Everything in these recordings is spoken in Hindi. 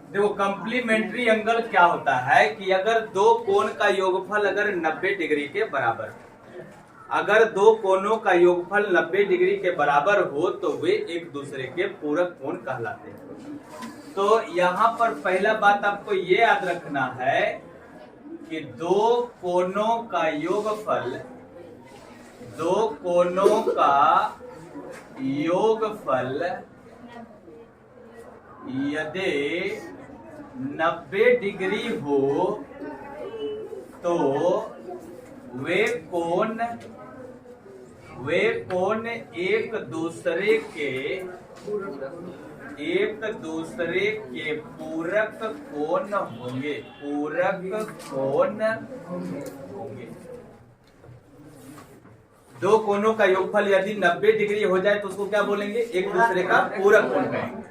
देखो कम्प्लीमेंट्री एंगल क्या होता है कि अगर दो कोण का योगफल अगर 90 डिग्री के बराबर, अगर दो कोणों का योगफल 90 डिग्री के बराबर हो तो वे एक दूसरे के पूरक कोण कहलाते हैं। तो यहाँ पर पहला बात आपको ये याद रखना है कि दो कोणों का योगफल, दो कोणों का योगफल यदि 90 डिग्री हो तो वे कोण एक दूसरे के पूरक कोण होंगे, पूरक कोण होंगे। दो कोणों का योगफल यदि 90 डिग्री हो जाए तो उसको क्या बोलेंगे? एक दूसरे का पूरक कोण कहेंगे।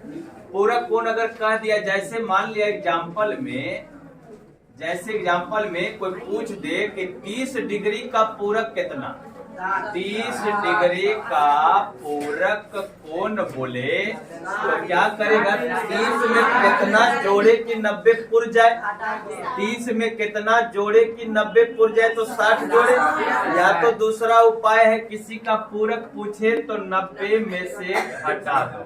पूरक कोण अगर कह दिया, जैसे मान लिया एग्जाम्पल में कोई पूछ दे कि 30 डिग्री का पूरक कितना, 30 डिग्री का पूरक कोण बोले तो क्या करेगा? 30 में कितना जोड़े कि 90 पुर जाए, 30 में कितना जोड़े कि 90 पुर जाए तो 60 जोड़े। या तो दूसरा उपाय है, किसी का पूरक पूछे तो 90 में से घटा दो,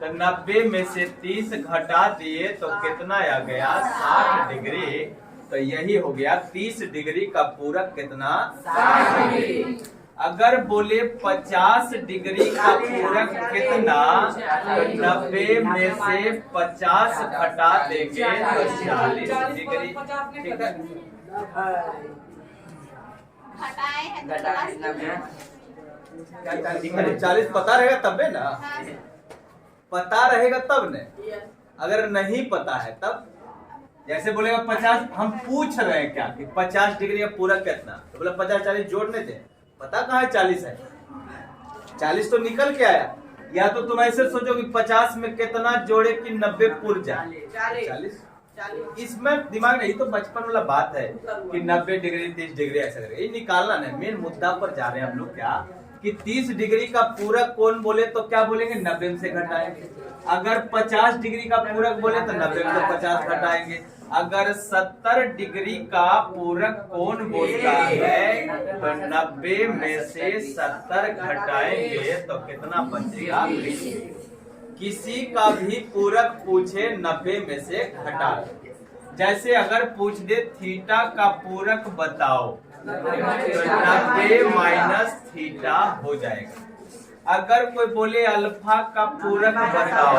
तो 90 में से 30 घटा दिए तो कितना आ गया? 60 डिग्री। तो यही हो गया 30 डिग्री का पूरक कितना? 60 डिग्री। अगर बोले 50 डिग्री का पूरक कितना, तो 90 में से 50 घटा देंगे तो 40 डिग्री। ठीक है, 40 पता रहेगा तब ना, पता रहेगा तब ने। अगर नहीं पता है तब जैसे बोलेगा 50, हम पूछ रहे हैं क्या कि 50 डिग्री का पूरक कितना, तो बोला 50 40 जोड़ने थे, पता कहाँ है 40 है, 40 तो निकल के आया। या तो तुम ऐसे सोचो कि 50 में कितना जोड़े कि 90 पुर जाए, 40। इसमें दिमाग नहीं, तो बचपन वाला बात है कि 90 डिग्री 30 डिग्री ऐसा करेगा, ये निकालना नहीं। मेन मुद्दा पर जा रहे हैं हम लोग क्या कि 30 डिग्री का पूरक कोण बोले तो क्या बोलेंगे? 90 में से घटाएंगे। अगर 50 डिग्री का पूरक बोले तो 90 में से 50 घटाएंगे। अगर 70 डिग्री का पूरक कोण बोलता है तो 90 में से 70 घटाएंगे तो कितना बचेगा? 20। किसी का भी पूरक पूछे 90 में से घटा। जैसे अगर पूछ दे थीटा का पूरक बताओ तो 90 माइनस थीटा हो जाएगा। अगर कोई बोले अल्फा का पूरक बताओ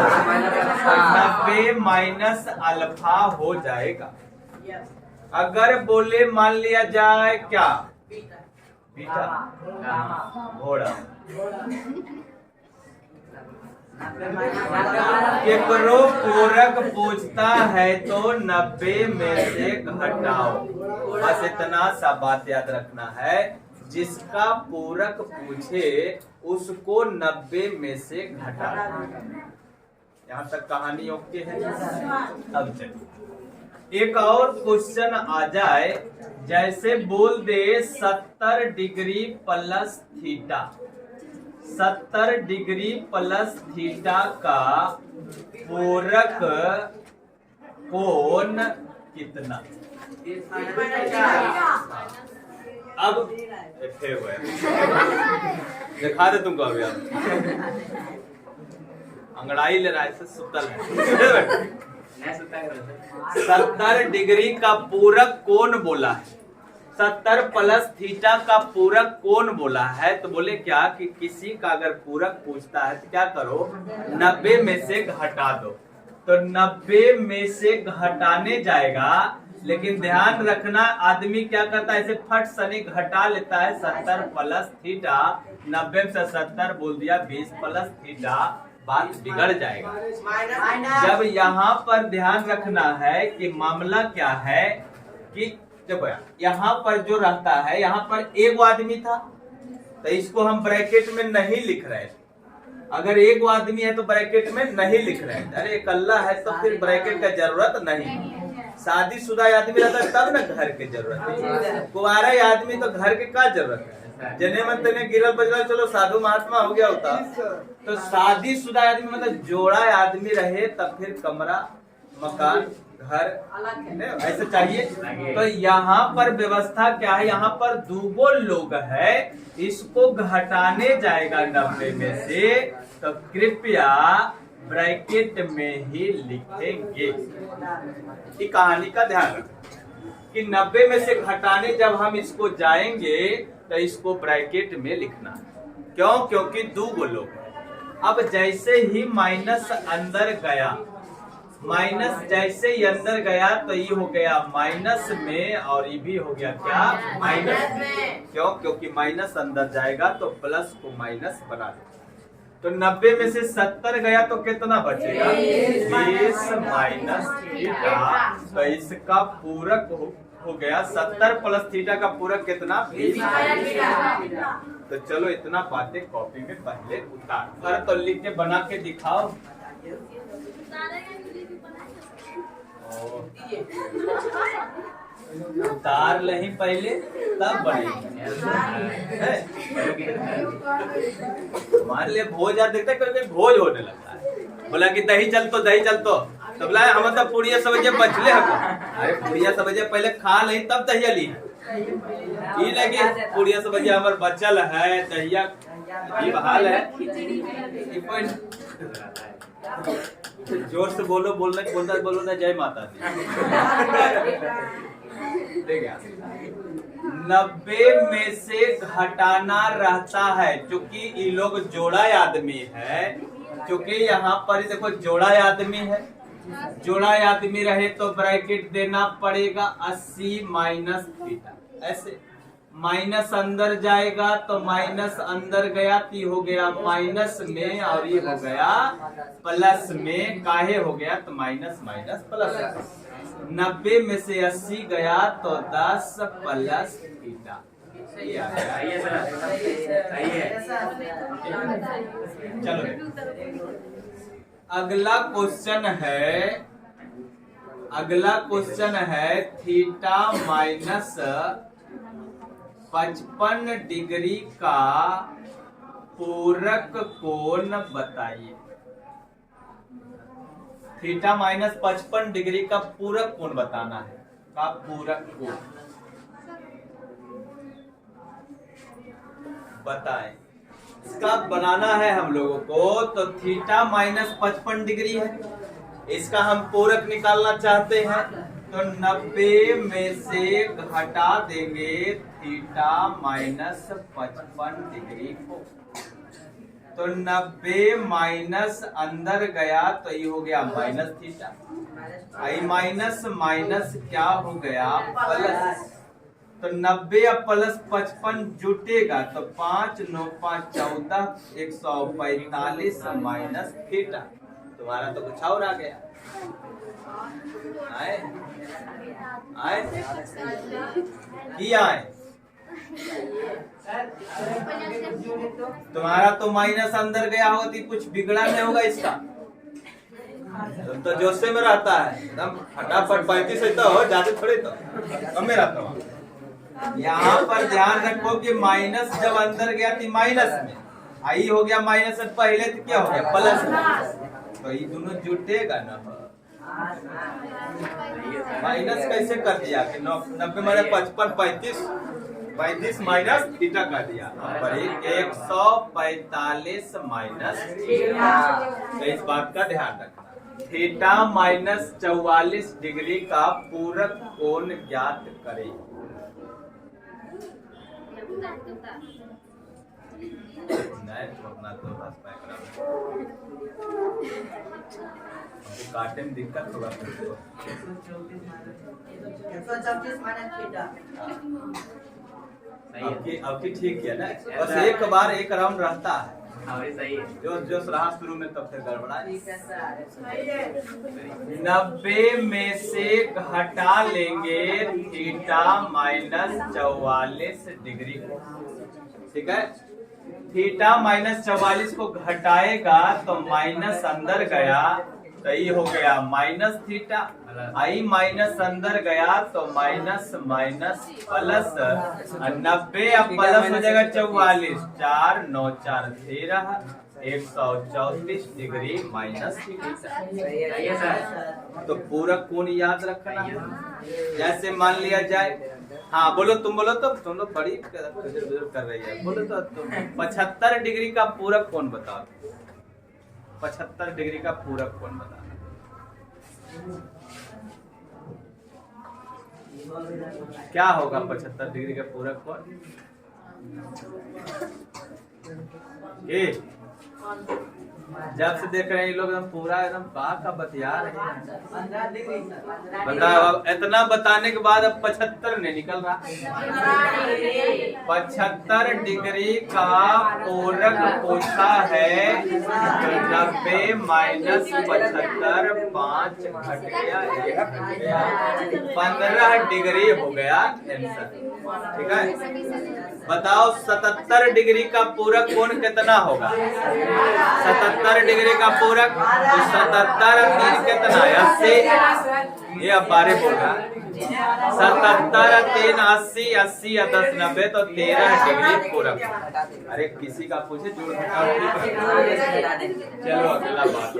तो 90 माइनस अल्फा हो जाएगा। अगर बोले मान लिया जाए क्या? बीटा, घोड़ा। केकरो पूरक पूछता है तो 90 में से घटाओ। बस इतना सा बात याद रखना है, जिसका पूरक पूछे उसको 90 में से घटा। यहाँ तक कहानी ओके है। अब चलिए एक और क्वेश्चन आ जाए, जैसे बोल दे 70 degree plus theta, 70 degree plus theta का पूरक कोण कितना? अब दिखा दे तुमको, अभी अंगड़ाई ले रहा है, सुतल है। 70 डिग्री का पूरक कोण बोला है, 70 प्लस थीटा का पूरक कोण बोला है, तो बोले क्या कि किसी का अगर पूरक पूछता है तो क्या करो? 90 में से घटा दो। तो 90 में से घटाने जाएगा, लेकिन ध्यान रखना आदमी क्या करता है, ऐसे फट सनी घटा लेता है। 70 प्लस थीटा, 90 में से 70 बोल दिया, 20 प्लस थीटा, बात बिगड़ जाएगा। जब यहाँ पर ध्यान रखना है कि मामला क्या है कि देखो यहाँ पर जो रहता है, यहाँ पर एक आदमी था तो इसको हम ब्रैकेट में नहीं लिख रहे थे। अगर एक आदमी है तो ब्रैकेट में नहीं लिख रहे थे। अरे अकेला है तो फिर ब्रैकेट का जरूरत नहीं। शादीशुदा आदमी रहता है तब ना घर की जरूरत है। कुंवारा आदमी तो घर के क्या जरूरत है? जने मन तने गिरल बजल चलो साधु महात्मा हो गया होता। तो शादीशुदा आदमी मतलब जोड़ा आदमी रहे तब फिर कमरा मकान, घर, ऐसे चाहिए। तो यहाँ पर व्यवस्था क्या है, यहाँ पर दूगो लोग है, इसको घटाने जाएगा 90 में से, तो कृपया ब्रैकेट में ही लिखेंगे। ये कहानी का ध्यान रखें कि 90 में से घटाने जब हम इसको जाएंगे तो इसको ब्रैकेट में लिखना। क्यों? क्योंकि दूगो लोग है। अब जैसे ही माइनस अंदर गया, माइनस जैसे ही अंदर गया तो ये हो गया माइनस में, और ये भी हो गया क्या, माइनस में। क्यों? क्योंकि माइनस अंदर जाएगा तो प्लस को माइनस बना दो। तो 90 में से 70 गया तो कितना बचेगा, 20 माइनस थीटा। तो इसका पूरक हो गया 70 प्लस थीटा का पूरक कितना, 20। तो चलो इतना बातें कॉपी में पहले उतार, तो लिख के बना के दिखाओ। उतार नहीं पहले तब बनेगी। मान लिया भोज यार देखते कोई भोज होने लगता है, बोला कि दही चल तो बोला हम तो पूड़िया सब्जियां बचले हम। अरे पूड़िया सब्जियां पहले खा नहीं तब दहिया ली, ये लगे पूड़िया सब्जियां हमारे बचल है, दहिया ये हाल है। जोर से बोलो, बोलो ना जय माता दी। 90 में से घटाना रहता है, क्योंकि ये लोग जोड़ा आदमी है, क्योंकि यहाँ पर देखो जोड़ा आदमी है, जोड़ा आदमी रहे तो ब्रैकेट देना पड़ेगा 80 माइनस थीटा। ऐसे माइनस अंदर जाएगा तो माइनस अंदर गया तो हो गया माइनस में, और ये हो गया प्लस में। काहे हो गया तो माइनस माइनस प्लस। 90 में से 80 गया तो 10 प्लस थीटा। चलो अगला क्वेश्चन है थीटा माइनस 55 डिग्री का पूरक कोण बताइए। थीटा माइनस 55 डिग्री का पूरक कोण बताना है, का पूरक कोण बताएं। इसका बनाना है हम लोगों को, तो थीटा माइनस 55 डिग्री है, इसका हम पूरक निकालना चाहते हैं, तो 90 में से घटा देंगे थीटा माइनस 55 डिग्री को। तो 90 माइनस अंदर गया तो ये हो गया माइनस थीटा, आई माइनस माइनस क्या हो गया प्लस। तो 90 अब प्लस 55 जुटेगा तो 5 9 5 14 145 माइनस थीटा। तुम्हारा तो कुछ और आ गया, आए तुम्हारा तो माइनस अंदर गया होगा तो कुछ बिगड़ा नहीं होगा इसका, तुम तो जोशे में रहता है एकदम फटाफट 35 है तो जाते थोड़े तो कम में रहता हूँ। यहाँ पर ध्यान रखो कि माइनस जब अंदर गया तो माइनस में आई हो गया, माइनस पहले तो क्या हो गया प्लस में, तो ये दोनों जुटेगा ना। माइनस कैसे कर दिया कि 90 माइनस 55 35 माइनस थीटा कर दिया, पर 145 माइनस थीटा। तो इस बात का ध्यान रखना। थीटा माइनस 44 डिग्री का पूरक कोण ज्ञात करें। काटे में दिक्कत होगा, आपकी ठीक है ना, बस एक बार एक राउंड रहता है। सही है, जो रहा शुरू में तब फिर गड़बड़ा। 90 में से घटा लेंगे थीटा माइनस 44 डिग्री को, ठीक है। थीटा माइनस 44 को घटाएगा तो माइनस अंदर गया तो ये हो गया माइनस थीटा, आई माइनस अंदर गया तो माइनस माइनस प्लस 90 अब प्लस हो जाएगा 44, 4 9 4 13 134 डिग्री माइनस थीटा। तो पूरक कोण याद रखना। जैसे मान लिया जाए, हाँ बोलो, तुम बोलो, तो तुम लोग बड़ी कर रही है, बोलो तो तुम 75 डिग्री का पूरक कोण बताओ। 75 डिग्री का पूरक कोण बताओ। क्या होगा 75 डिग्री का पूरक कोण? जब से देख रहे हैं ये लोग एकदम पूरा एकदम का बतिया रहे हैं। बताओ, अब इतना बताने के बाद अब 75 नहीं निकल रहा। 75 डिग्री का पूरक पूछा है, 90 माइनस 75, 5 घट गया, 1 घट गया, 15 डिग्री हो गया आंसर। ठीक है, बताओ 77 डिग्री का पूरक कोण कितना होगा? 77 डिग्री का पूरक, तो 77 3 कितना है? 80। ये अब 12 बोल रहा। 77 3 80, 80 या 10 90, तो 13 डिग्री पूरक। अरे किसी का पूछे जोड़ घटाओ। चलो अगला बात,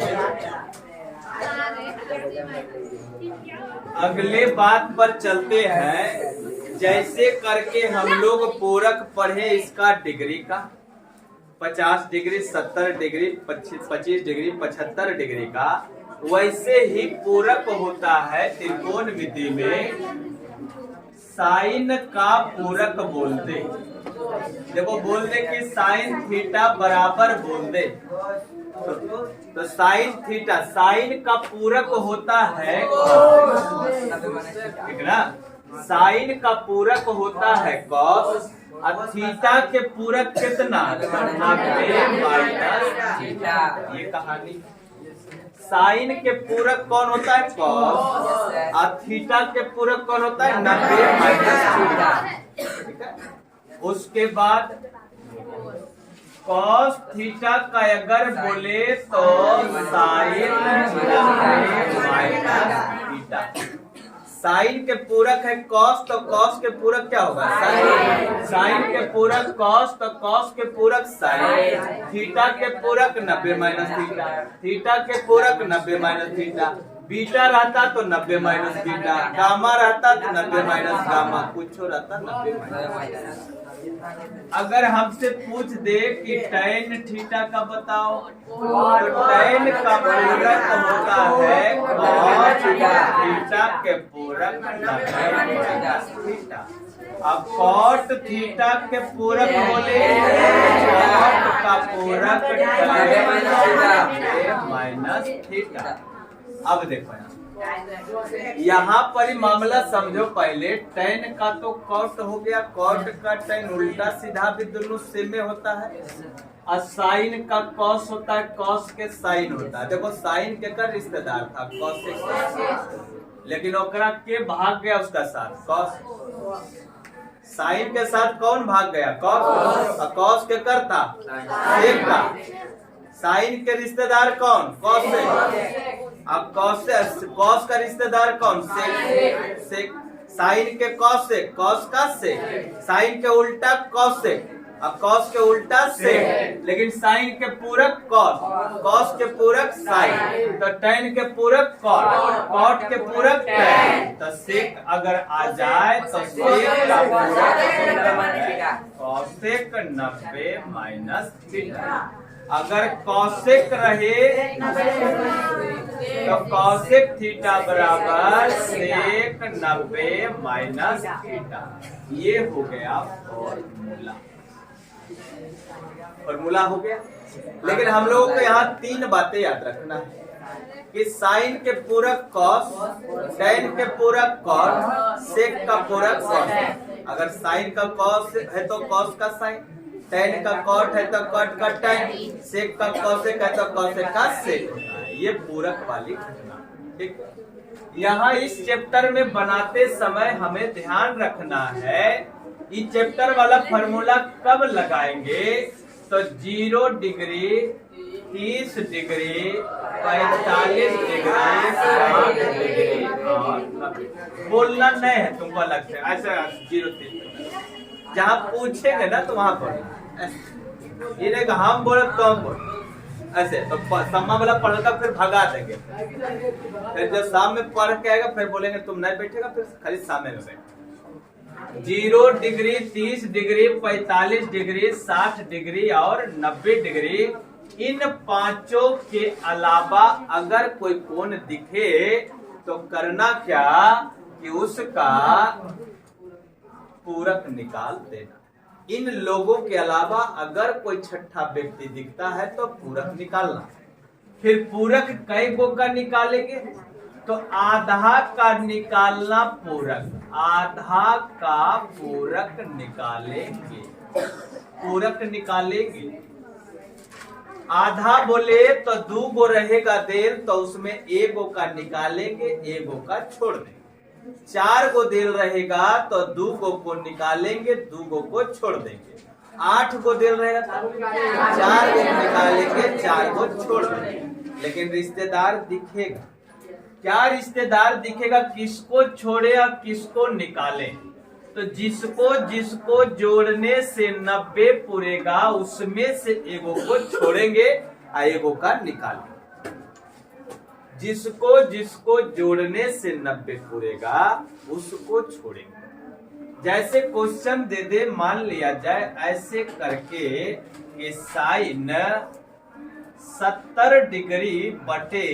अगले बात पर चलते हैं। जैसे करके हम लोग पूरक पढ़े इसका डिग्री का, 50 डिग्री, 70 डिग्री, 25 डिग्री, 75 डिग्री का, वैसे ही पूरक होता है त्रिकोणमिति में साइन का पूरक बोलते। देखो बोल दे कि साइन थीटा बराबर बोल दे, तो साइन थीटा, साइन का पूरक होता है, ठीक ना? साइन का पूरक होता है कॉस, और थीटा के पूरक कितना? 90 माइनस थीटा। ये कहानी। साइन के पूरक कौन होता है? कॉस। और थीटा के पूरक कौन होता है? 90 माइनस थीटा। ठीक है, उसके बाद कॉस थीटा का अगर बोले तो साइन 90 माइनस थीटा। साइन के पूरक है कॉस, तो कॉस के पूरक क्या होगा? साइन। साइन के पूरक कॉस, तो कॉस के पूरक साइन। थीटा के पूरक 90 माइनस थीटा। थीटा के पूरक 90 माइनस थीटा। बीटा रहता तो 90 माइनस बीटा, गामा रहता तो 90 माइनस गामा, कुछ रहता 90 माइनस। अगर हमसे पूछ दे कि टैन थीटा का बताओ, तो टैन का पूरक होता है कॉस थीटा के पूरक 90 माइनस थीटा। अब कॉट थीटा के पूरक बोले, कॉट का पूरक माइनस थीटा। अब देखो यहाँ पर ही मामला समझो। पहले टैन का तो कॉट हो गया, कॉट का टैन उल्टा सीधा भी दोनों सेम में होता है, और साइन का कॉस होता है, कॉस के साइन होता है। देखो साइन के कर रिश्तेदार था कॉस से, लेकिन ओकरा के भाग गया उसका साथ कॉस। साइन के साथ कौन भाग गया? कॉस। और कॉस के कर था सेक का। साइन के रिश्तेदार कौन? कॉस से। अब कॉस का रिश्तेदार कौन? सेक। साइन के कॉस से, कॉस का सेक। साइन के उल्टा कॉस से, अब कॉस के उल्टा सेक। लेकिन साइन के पूरक कॉस, कॉस के पूरक साइन, तो टैन के पूरक कॉट, कॉट के पूरक टैन। तो सेक अगर आ जाए तो सेक का पूरक कॉसेक 90 माइनस थीटा। अगर कॉसेक रहे तो कॉसेक थीटा बराबर सेक 90 माइनस थीटा। ये हो गया फॉर्मूला। फॉर्मूला हो गया। लेकिन हम लोगों को यहाँ 3 बातें याद रखना है कि साइन के पूरक कॉस, टैन के पूरक कॉट, सेक का पूरक कॉस। अगर साइन का कॉस है तो कॉस का साइन, टैन का कॉट है तो कॉट का टैन, सेक का कॉसेक है तो कॉसेक का सेक। ये पूरक वाली घटना। ठीक, यहाँ इस चैप्टर में बनाते समय हमें ध्यान रखना है, ये चैप्टर वाला फॉर्मूला कब लगाएंगे? तो 0 डिग्री, 30 डिग्री, 45 डिग्री, 60 डिग्री और बोलना नहीं है तुमको अलग से, ऐसा 0 जहाँ पूछेंगे ना तो वहां पर ये नहीं हम बोले तो हम बोले। ऐसे तो सम्मा वाला पढ़कर फिर भगा देंगे। फिर जब शाम में पढ़ के आएगा फिर बोलेंगे तुम नहीं बैठेगा, फिर खाली सामने में बैठे। 0 डिग्री, 30 डिग्री, 45 डिग्री, 60 डिग्री और 90 डिग्री, इन पांचों के अलावा अगर कोई कोण दिखे तो करना क्या कि उसका पूरक निकाल देना। इन लोगों के अलावा अगर कोई छठा व्यक्ति दिखता है तो पूरक निकालना। फिर पूरक कई गो का निकालेंगे तो आधा का निकालना पूरक, आधा का पूरक निकालेंगे, पूरक निकालेंगे। आधा बोले तो 2 गो रहेगा देर तो उसमें 1 गो का निकालेंगे, 1 गो का छोड़ देंगे। 4 गो देर रहेगा तो 2 गो को निकालेंगे, 2 गो को छोड़ देंगे। 8 गो देर रहेगा तो 4 गो निकालेंगे, 4 गो छोड़ देंगे। लेकिन रिश्तेदार दिखेगा, क्या रिश्तेदार दिखेगा, किसको छोड़े और किसको निकाले? तो जिसको जिसको जोड़ने से 90 पूरेगा उसमें से 1 गो को छोड़ेंगे और 1 गो का निकालेंगे। जिसको जिसको जोड़ने से 90 पूरेगा उसको छोड़ेंगे। जैसे क्वेश्चन दे दे, मान लिया जाए ऐसे करके कि साइन 70 डिग्री बटे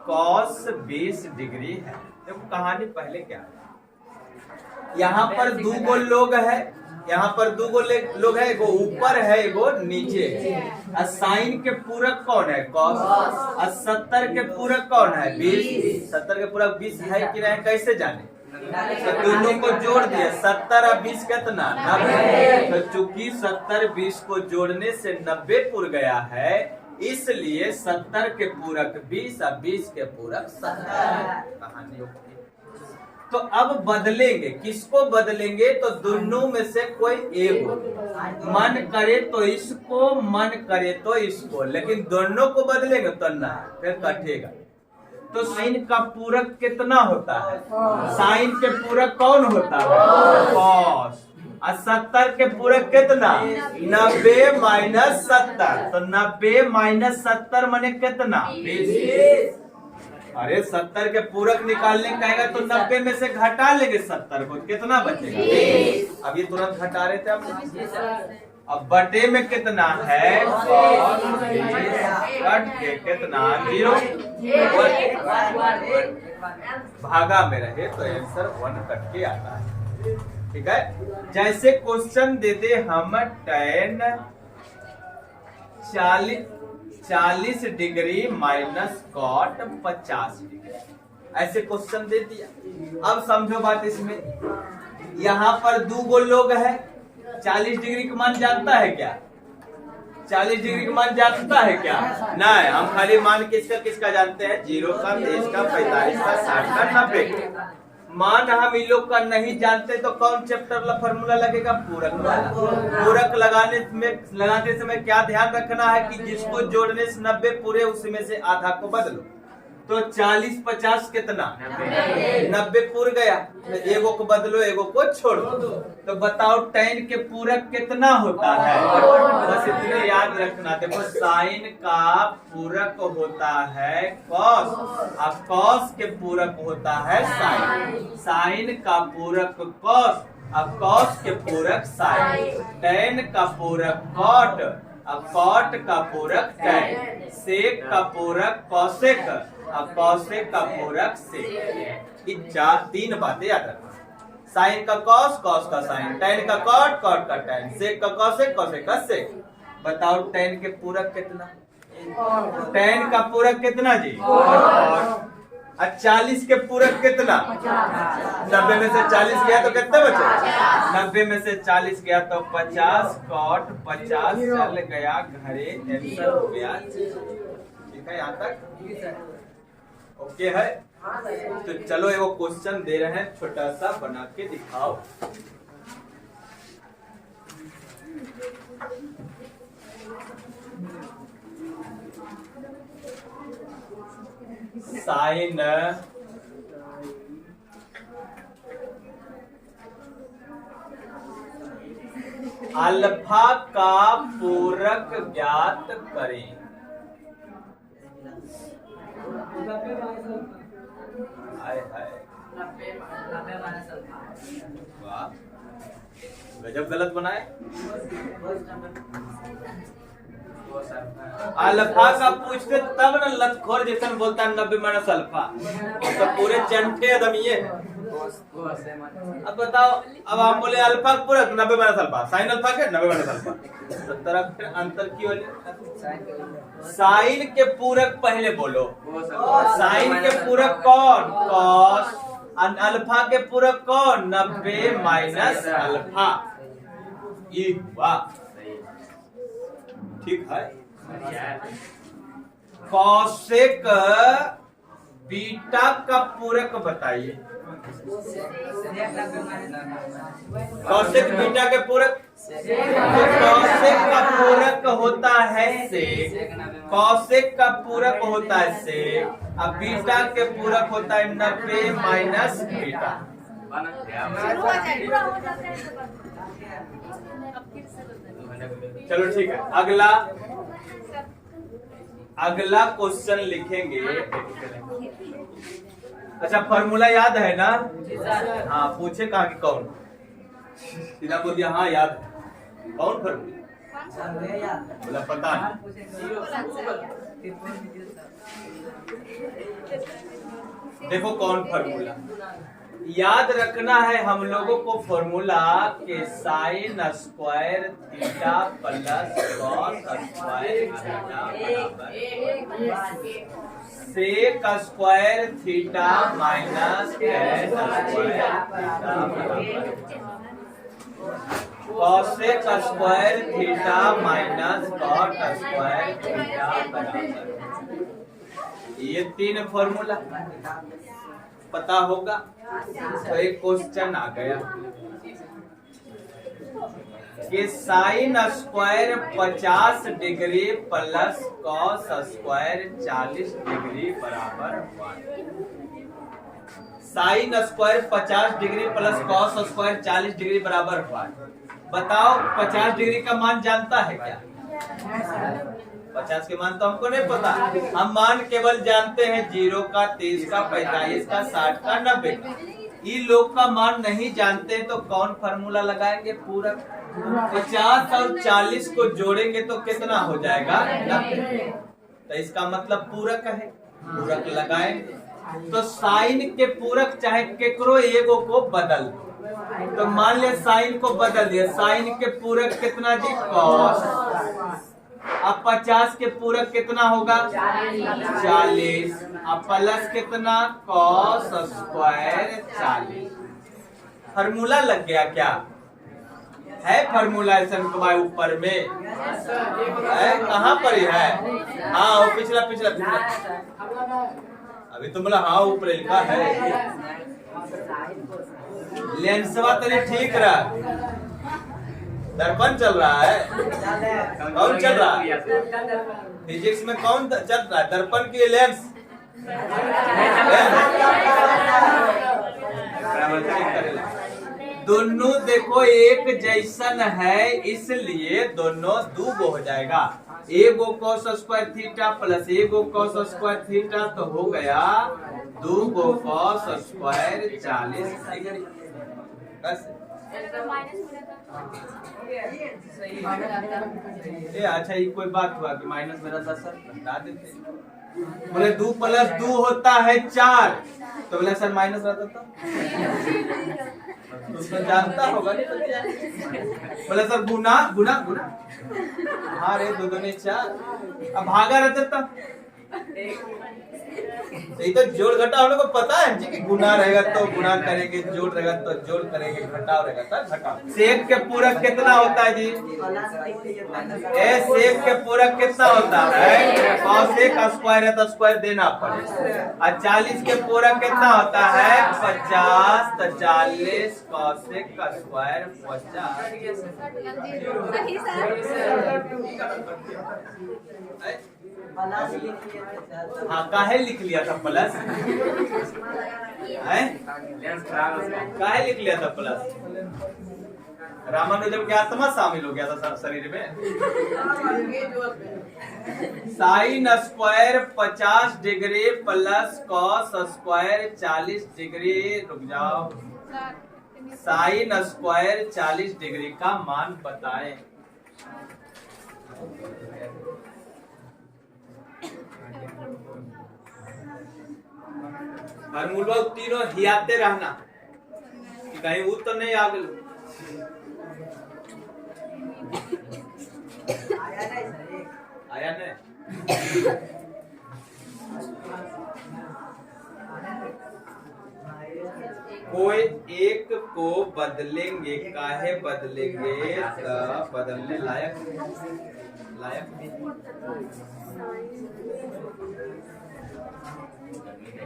कॉस 20 डिग्री है। देखो कहानी पहले क्या है, यहाँ पर 2 गो लोग है, यहाँ पर 2 गो लोग है, एगो ऊपर है एगो नीचे है। साइन के पूरक कौन है? कॉस। 70 के पूरक कौन है? 20। 70 के पूरक 20 है कि नहीं कैसे जाने? तो दोनों को जोड़ दिया, 70 और 20 कितना? 90। तो चूंकि 70 20 को जोड़ने से 90 पूर गया है, इसलिए 70 के पूरक 20 और 20 के पूरक 70। कहानी तो अब बदलेंगे, किसको बदलेंगे? तो दोनों में से कोई एक हो, मन करे तो इसको, मन करे तो इसको, लेकिन दोनों को बदलेंगे तो ना, फिर कटेगा। तो साइन का पूरक कितना होता है? साइन के पूरक कौन होता है? कॉस। और 70 के पूरक कितना? 90 माइनस 70। तो 90 माइनस 70 माने कितना? 20। अरे 70 के पूरक निकालने कहेगा तो 90 में से घटा लेंगे 70 को, कितना बचेगा? 20। अब ये तुरंत घटा रहे थे आप। अब बटे में कितना है? कट के कितना? 0। भागा में रहे तो आंसर 1 कट के आता है। ठीक है, जैसे क्वेश्चन दे दे हम tan 40 degree minus cot 50 degree, ऐसे क्वेश्चन दे दिया। अब समझो बात इसमें, यहाँ पर 2 गो लोग है, 40 डिग्री का मान जानता है क्या? 40 डिग्री का मान जानता है क्या? नहीं, हम खाली मान किसका किसका जानते हैं? 0 का, 30 का, 45 का, 60 का, 90 का। मान हम इन लोग का नहीं जानते तो कौन चैप्टर वाला फॉर्मूला लगेगा? पूरक वाला। पूरक लगाते समय क्या ध्यान रखना है कि जिसको जोड़ने से 90 पूरे उसमें से आधा को बदलो। तो 40 50 कितना? 90 पूर गया, तो 1 को बदलो, 1 को छोड़ दो। तो बताओ tan के पूरक कितना होता है? बस इतने याद रखना। देखो साइन का पूरक होता है कॉस, अब कॉस के पूरक होता है साइन। साइन का पूरक कॉस, अब कॉस के पूरक साइन। tan का पूरक कॉट, अब कॉट का पूरक tan। सेक का पूरक कॉसेक, अब कॉसेक का पूरक सेक। इन 3 बातें याद रखना। साइन का कॉस, कॉस का साइन, tan का कॉट, कॉट का tan, सेक का कॉसेक, कॉसेक का सेक। बताओ tan के पूरक कितना? tan का पूरक कितना जी? और 40 के पूरक कितना? 90 में से 40 गया तो कितना बचे? 90 में से 40 गया तो 50 कॉट 50 चल गया घरे, आंसर हो गया। ठीक है, यहाँ तक ओके है? तो चलो एगो क्वेश्चन दे रहे हैं, छोटा सा बना के दिखाओ। साइन अल्फा का पूरक ज्ञात करें। हाय हाय, वाह गजब गलत बनाए। अल्फा का पूछते तब न लतखोर जैसा बोलता है 90 माइनस अल्फा, तो पूरे चंटे अदमिये। अब बताओ, अब आप बोले अल्फा का पूरक 90 माइनस अल्फा, साइन अल्फा के 90 माइनस अल्फा, तो तरफ फिर अंतर क्यों बोले? साइन के पूरक पहले बोलो, साइन के पूरक कौन? कॉस। अल्फा के पूरक कौन? 90 माइनस अल्फा। वाह ठीक है। कौशिक बीटा का पूरक बताइए। कौशिक बीटा के पूरक, कौशिक का पूरक होता है सेक, कौशिक का पूरक होता है सेक, अब बीटा के पूरक होता है 90 माइनस बीटा। चलो ठीक है, अगला क्वेश्चन लिखेंगे। अच्छा फॉर्मूला याद है ना? हाँ पूछे कहा कि कौन, सीधा बोल दिया हाँ याद है। कौन फॉर्मूला? बोला पता नहीं। देखो कौन फॉर्मूला याद रखना है हम लोगों को, फॉर्मूला के sine square theta plus cos square theta बराबर sec square theta minus tan square theta बराबर cosec square theta minus cot square theta बराबर। ये 3 फॉर्मूला पता होगा तो एक क्वेश्चन आ गया कि sine square 50 degree plus cos square 40 degree बराबर 1। Sine square 50 degree plus cos square 40 degree बराबर 1। बताओ 50 डिग्री का मान जानता है क्या? 50 के मान तो हमको नहीं पता, हम मान केवल जानते हैं 0 का, 30 का, 45 का, 60 का, 90 का। ये लोग का मान नहीं जानते तो कौन फार्मूला लगाएंगे? पूरक। 50 और 40 को जोड़ेंगे तो कितना हो जाएगा? 90। तो इसका मतलब पूरक है, पूरक लगाएंगे। तो साइन के पूरक चाहे केकरो एगो को बदल दो, तो मान लिया साइन को बदल दिया, साइन के पूरक कितना जी? कॉस। अब 50 के पूरक कितना होगा? 40। अब प्लस कितना? Cos square 40। फार्मूला लग गया क्या? है फार्मूला भाई ऊपर में है, कहाँ पर है? हाँ वो पिछला पिछला पिछला, अभी तो बोला हाँ ऊपर लिखा है। लेंसवा तो ठीक रहा, दर्पण चल रहा है। कौन चल रहा है? फिजिक्स में कौन चल रहा है? दर्पण की लेंस। दोनों देखो एक जैसन है, इसलिए दोनों दूगो हो जाएगा। एगो कॉस स्क्वायर थीटा प्लस एगो कॉस स्क्वायर थीटा तो हो गया दूगो कॉस स्क्वायर 40 डिग्री। बस अच्छा ये कोई बात हुआ कि माइनस मेरा 10 बता देते। बोले 2 प्लस 2 होता है 4, तो बोले सर माइनस रहता था, तो जानता होगा नहीं। बोले सर गुना गुना गुना, हाँ रे 2 दूनी 4, अब भागा रहता था। ये तो जोड़ घटा हम लोग को पता है जी कि गुना रहेगा तो गुना करेंगे, जोड़ रहेगा तो जोड़ करेंगे, घटाव रहेगा तो घटाव। सेक के पूरक कितना होता है जी? सेक के पूरक कितना होता है? कॉसेक स्क्वायर है तो स्क्वायर देना पड़ेगा। और 40 के पूरक कितना होता है? 50, तो 40 कॉसेक का स्क्वायर 50। हाँ काहे लिख लिया था प्लस? काहे लिख लिया था प्लस? रामानुजम की आत्मा शामिल हो गया था शरीर में। Sine square 50 degree plus cos square 40 degree. रुक जाओ। साइन स्क्वायर 40 डिग्री का मान बताएं। फार्मूला तीनों हियाते रहना कि कहीं वो तो नहीं आ गल। आया नहीं। कोई एक को बदलेंगे, काहे बदलेंगे? बदलने लायक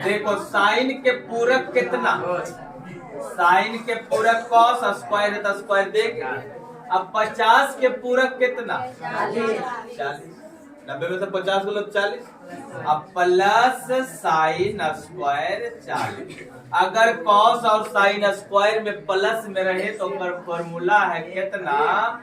देखो साइन के पूरक कितना? साइन के पूरक कॉस स्क्वायर है तो स्क्वायर देख। अब 50 के पूरक कितना? 40। 90 में से 50 को लब 40। अब प्लस साइन स्क्वायर 40। अगर कॉस और साइन स्क्वायर में प्लस में रहे तो फॉर्मूला है कितना?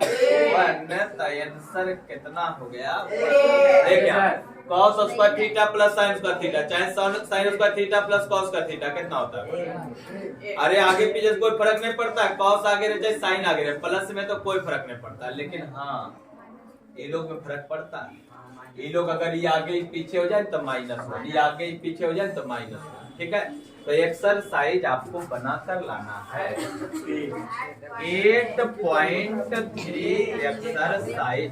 1। तो आंसर कितना हो गया? देखिए cos square theta plus sine square theta, चाहे sine square theta plus cos square theta कितना होता है? अरे आगे पीछे कोई फर्क नहीं पड़ता है। कॉस आगे रहे चाहे साइन आगे रहे, प्लस में तो कोई फर्क नहीं पड़ता। लेकिन हाँ ये लोग में फर्क पड़ता है। ये लोग अगर ये आगे पीछे हो जाए तो माइनस, ये आगे पीछे हो जाए तो माइनस। ठीक है, तो एक्सरसाइज आपको बनाकर लाना है। 8.3 एक्सरसाइज।